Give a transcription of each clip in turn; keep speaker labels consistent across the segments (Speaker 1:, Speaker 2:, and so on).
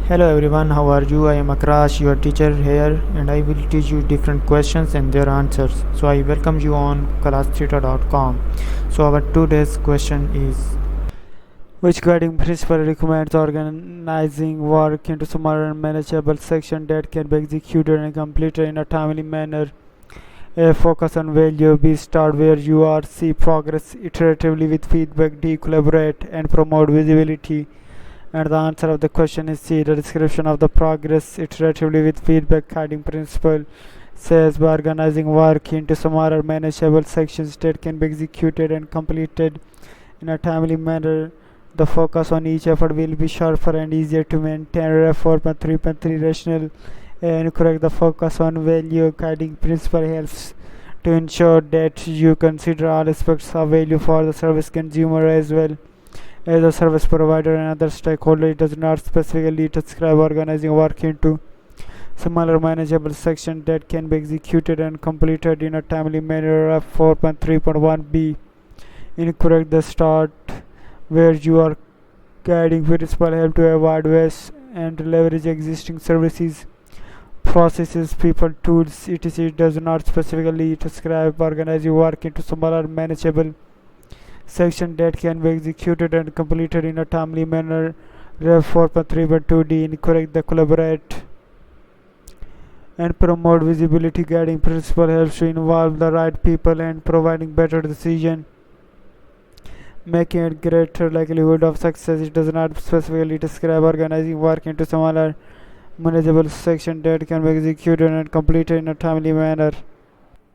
Speaker 1: Hello everyone, how are you? I am Akrash, your teacher here, and I will teach you different questions and their answers. So I welcome you on classtheta.com. So our today's question is, which guiding principle recommends organizing work into smaller and manageable sections that can be executed and completed in a timely manner? A, focus on value. B, start where you are. C, progress iteratively with feedback. D, collaborate and promote visibility. And the answer of the question is C. The description of the progress iteratively with feedback guiding principle says by organizing work into smaller manageable sections that can be executed and completed in a timely manner, the focus on each effort will be sharper and easier to maintain. Ref 4.3.3 rational and correct. The focus on value guiding principle helps to ensure that you consider all aspects of value for the service consumer as well as a service provider and other stakeholders. It does not specifically describe organizing work into smaller manageable sections that can be executed and completed in a timely manner. F 4.3.1b incorrect. The start where you are guiding principle help to avoid waste and leverage existing services, processes, people, tools, etc. It does not specifically describe organizing work into smaller manageable section that can be executed and completed in a timely manner. Ref 4.3.2d incorrect. The collaborate and promote visibility guiding principle helps to involve the right people and providing better decision making and greater likelihood of success. It does not specifically describe organizing work into smaller manageable section that can be executed and completed in a timely manner.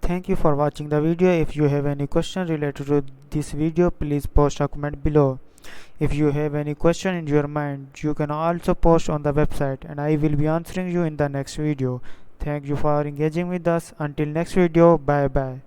Speaker 1: Thank you for watching the video. If you have any question related to this video, please post a comment below. If you have any question in your mind, you can also post on the website and I will be answering you in the next video. Thank you for engaging with us. Until next video, bye bye.